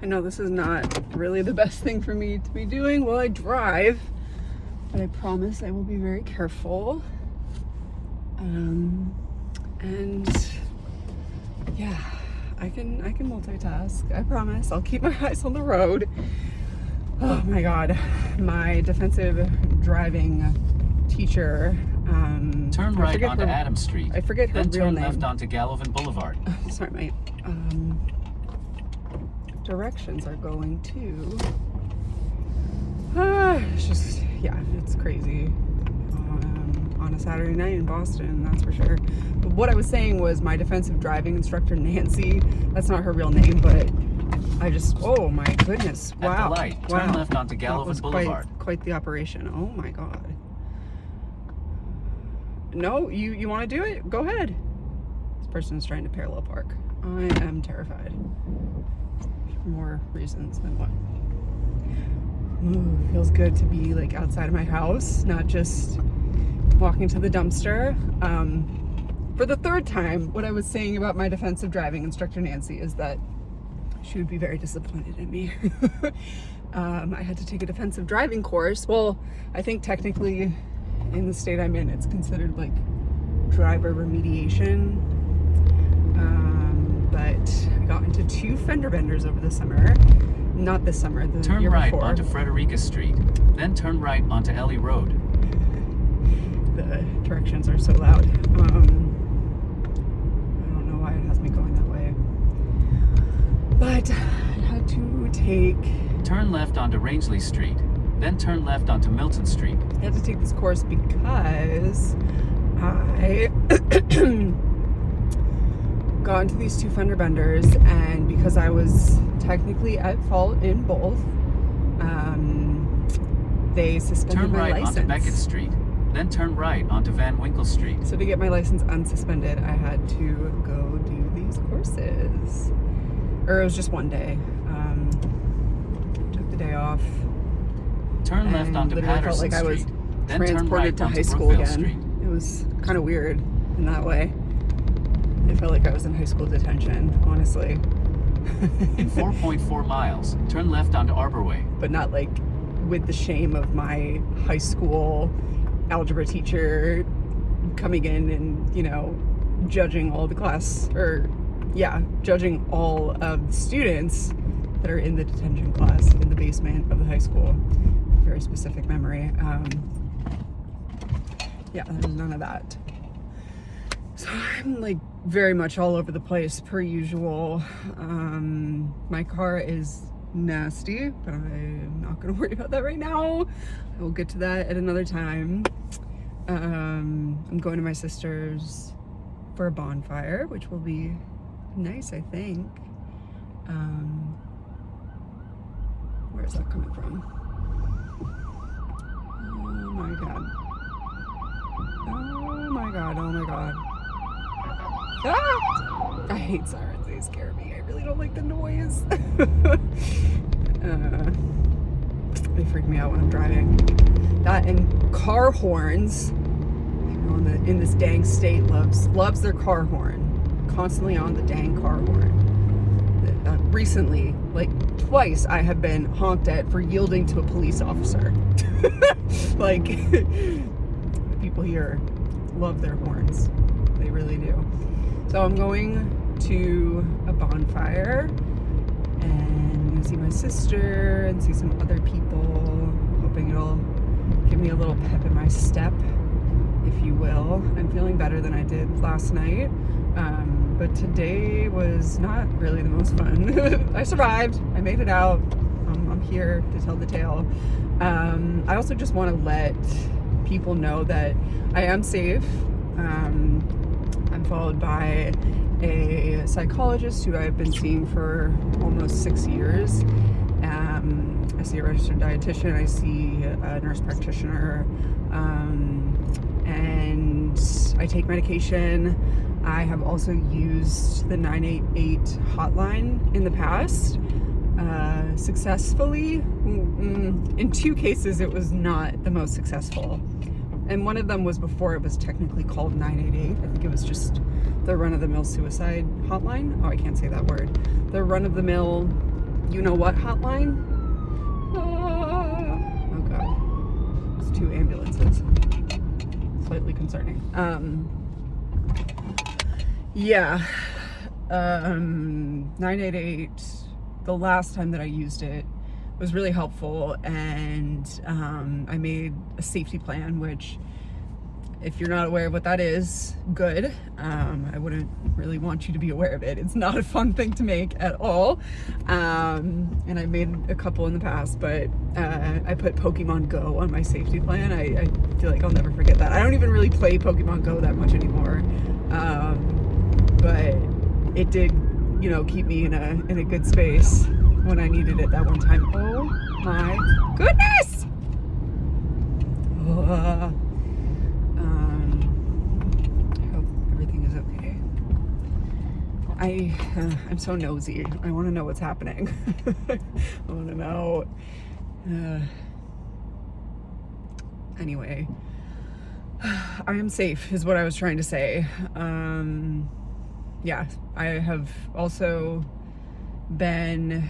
I know this is not really the best thing for me to be doing while I drive, but I promise I will be very careful. And yeah, I can multitask. I promise. I'll keep my eyes on the road. Oh my God, my defensive driving teacher. Turn right onto Adams Street. I forget her then real name. Then turn left onto Gallivan Boulevard. Sorry, my directions are going to. It's just, yeah, it's crazy. On a Saturday night in Boston, that's for sure. But what I was saying was my defensive driving instructor, Nancy, that's not her real name, but I just, oh my goodness, wow. At the light, turn left onto Gallivan Boulevard. Quite the operation. Oh my God. No, you want to do it? Go ahead. This person is trying to parallel park. I am terrified. For more reasons than one. Ooh, feels good to be like outside of my house, not just walking to the dumpster. For the third time, what I was saying about my defensive driving instructor, Nancy, is that she would be very disappointed in me. I had to take a defensive driving course. Well, I think technically in the state I'm in, it's considered like driver remediation. But I got into 2 fender benders over the summer. Not this summer, the turn year right before. Onto Frederica Street, then turn right onto Ellie Road. The directions are so loud. I don't know why it has me going that way. But I had to take... Turn left onto Rangeley Street, then turn left onto Milton Street. I had to take this course because I got into these 2 fender benders, and because I was technically at fault in both, they suspended turn my right license. Onto Beckett Street, then turn right onto Van Winkle Street. So to get my license unsuspended, I had to go do these courses. Or it was just one day. Took the day off. Turn left onto literally Patterson felt like I was Street, then turn transported right to onto high school Brookville again. Street. It was kind of weird in that way. I felt like I was in high school detention, honestly. In 4.4 miles, turn left onto Arbor Way. But not like with the shame of my high school algebra teacher coming in and, you know, judging all the class, or yeah, judging all of the students that are in the detention class in the basement of the high school. Very specific memory. Yeah, there's none of that. So I'm like very much all over the place per usual. My car is nasty, but I'm not gonna worry about that right now. I will get to that at another time. I'm going to my sister's for a bonfire, which will be nice, I think. Where is that coming from? Oh my God. Oh my God, oh my God. Ah! I hate sirens, they scare me. I really don't like the noise. They freak me out when I'm driving. That and car horns. Everyone in this dang state loves their car horn. Constantly on the dang car horn. Recently, like twice, I have been honked at for yielding to a police officer. Like, the people here love their horns. They really do. So I'm going to a bonfire and see my sister and see some other people. Hoping it'll give me a little pep in my step, if you will. I'm feeling better than I did last night. But today was not really the most fun. I survived. I made it out. I'm here to tell the tale. I also just want to let people know that I am safe. I'm followed by a psychologist who I've been seeing for almost 6 years. I see a registered dietitian. I see a nurse practitioner. And I take medication. I have also used the 988 hotline in the past, successfully. In 2 cases, it was not the most successful. And one of them was before it was technically called 988. I think it was just the run-of-the-mill suicide hotline. Oh, I can't say that word. The run-of-the-mill you know what hotline. Oh god, it's 2 ambulances. Slightly concerning. Yeah. 988, the last time that I used it was really helpful, and I made a safety plan, which, if you're not aware of what that is, good. I wouldn't really want you to be aware of it. It's not a fun thing to make at all. And I made a couple in the past, but I put Pokemon Go on my safety plan. I feel like I'll never forget that. I don't even really play Pokemon Go that much anymore. But it did, you know, keep me in a good space when I needed it that one time. Oh my goodness! I hope everything is okay. I'm so nosy. I want to know what's happening. I want to know. Anyway, I am safe is what I was trying to say. Yeah, I have also been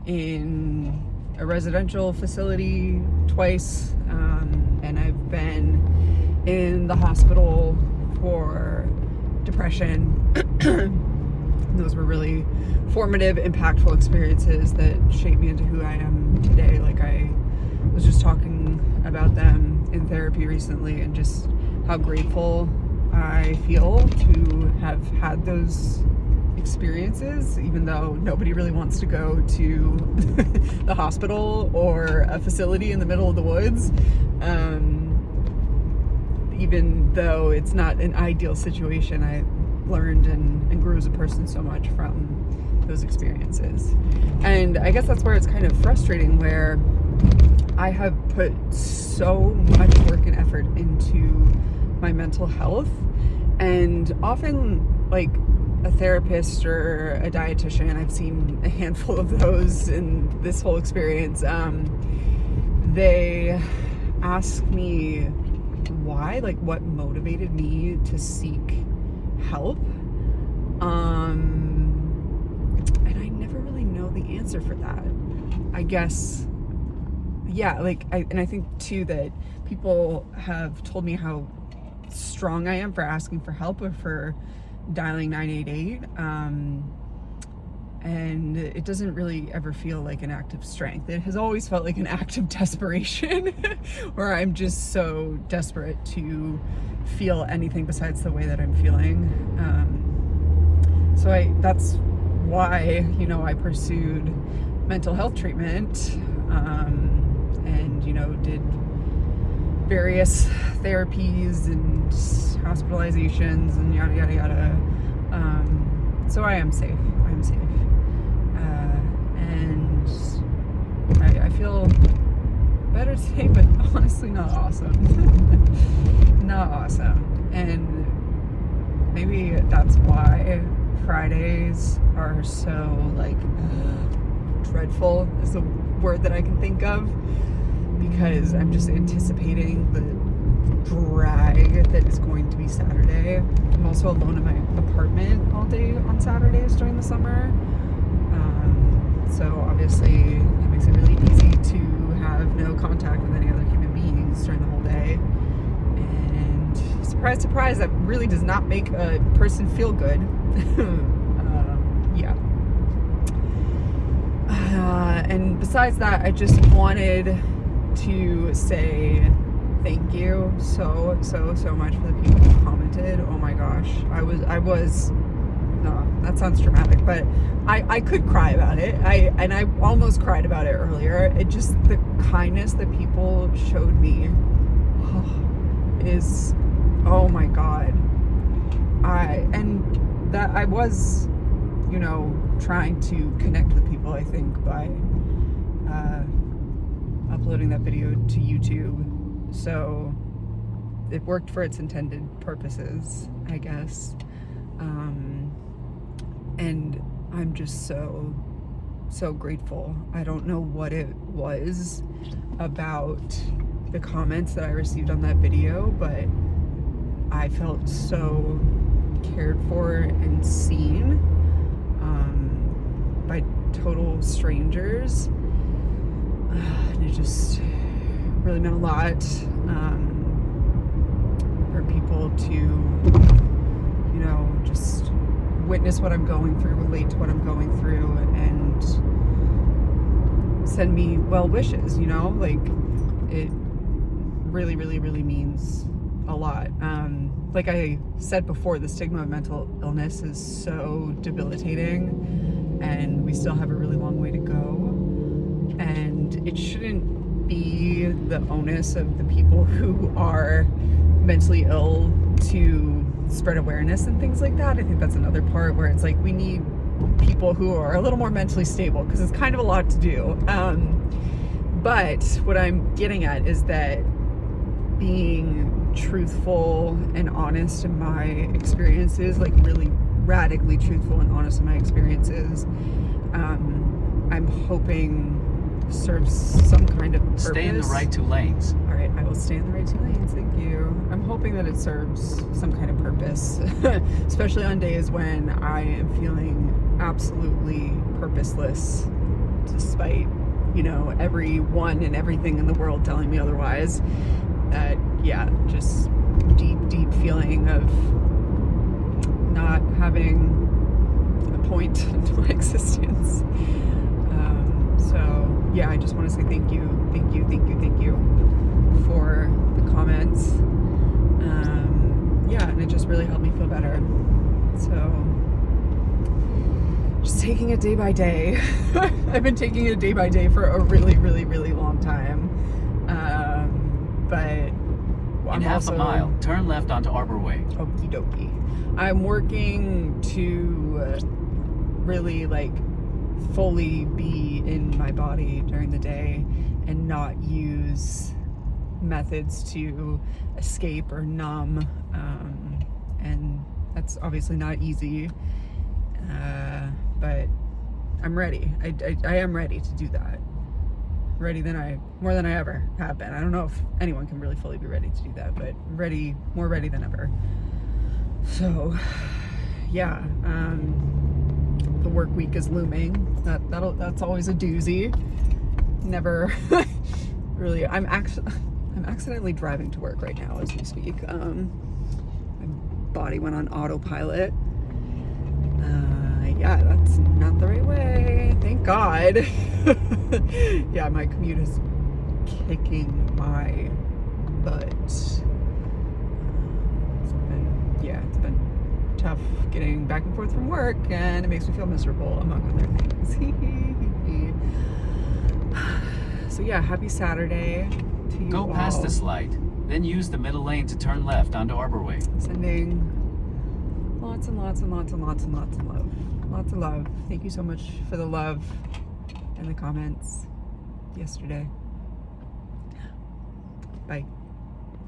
in a residential facility twice, and I've been in the hospital for depression. Those were really formative, impactful experiences that shaped me into who I am today. Like, I was just talking about them in therapy recently, and just how grateful I feel to have had those experiences, even though nobody really wants to go to the hospital or a facility in the middle of the woods, even though it's not an ideal situation. I learned and grew as a person so much from those experiences. And I guess that's where it's kind of frustrating, where I have put so much work and effort into my mental health, and often, like, a therapist or a dietitian, I've seen a handful of those in this whole experience, they ask me why, like, what motivated me to seek help, and I never really know the answer for that. I guess, yeah, like, I think too that people have told me how strong I am for asking for help or for dialing 988, and it doesn't really ever feel like an act of strength. It has always felt like an act of desperation, where I'm just so desperate to feel anything besides the way that I'm feeling. So that's why, you know, I pursued mental health treatment, and, you know, did various therapies and hospitalizations and yada yada yada. So I am safe. I'm safe, and I feel better today, but honestly not awesome. Not awesome. And maybe that's why Fridays are so, like, dreadful is the word that I can think of, because I'm just anticipating the drag that is going to be Saturday. I'm also alone in my apartment all day on Saturdays during the summer, so obviously it makes it really easy to have no contact with any other human beings during the whole day. And surprise, surprise, that really does not make a person feel good. Yeah. And besides that, I just wanted to say thank you so much for the people who commented. Oh my gosh, I was no, that sounds dramatic, but I could cry about it. I almost cried about it earlier. It just, the kindness that people showed me is, oh my god. I was, you know, trying to connect with people, I think, by uploading that video to YouTube. So it worked for its intended purposes, I guess. And I'm just so grateful. I don't know what it was about the comments that I received on that video, but I felt so cared for and seen by total strangers. And it just really meant a lot for people to, you know, just witness what I'm going through, relate to what I'm going through, and send me well wishes, you know? Like, it really, really, really means a lot. Like I said before, the stigma of mental illness is so debilitating, and we still have a really long way to go. And it shouldn't be the onus of the people who are mentally ill to spread awareness and things like that. I think that's another part where it's like we need people who are a little more mentally stable, because it's kind of a lot to do. But what I'm getting at is that being truthful and honest in my experiences, like really radically truthful and honest in my experiences, I'm hoping serves some kind of purpose. Stay in the right 2 lanes. All right, I will stay in the right 2 lanes. Thank you. I'm hoping that it serves some kind of purpose, especially on days when I am feeling absolutely purposeless, despite, you know, everyone and everything in the world telling me otherwise. That, yeah, just deep feeling of not having a point to my existence. So yeah, I just want to say thank you for the comments. Yeah, and it just really helped me feel better. So just taking it day by day. I've been taking it day by day for a really, really, really long time. But In half a mile, turn left onto Arbor Way. Okie dokie. I'm working to really like fully be in my body during the day and not use methods to escape or numb. And that's obviously not easy. But I'm ready. I am ready to do that. More than I ever have been. I don't know if anyone can really fully be ready to do that, but more ready than ever. So, yeah, the work week is looming. That's always a doozy. Never really. I'm accidentally driving to work right now as we speak. My body went on autopilot. Yeah, that's not the right way. Thank God. Yeah, my commute is kicking my butt. It's been tough getting back and forth from work, and it makes me feel miserable, among other things. So yeah, happy Saturday to you all. Go past this light, then use the middle lane to turn left onto Arbor Way. Sending lots and lots and lots and lots and lots of love. Lots of love. Thank you so much for the love and the comments yesterday. Bye.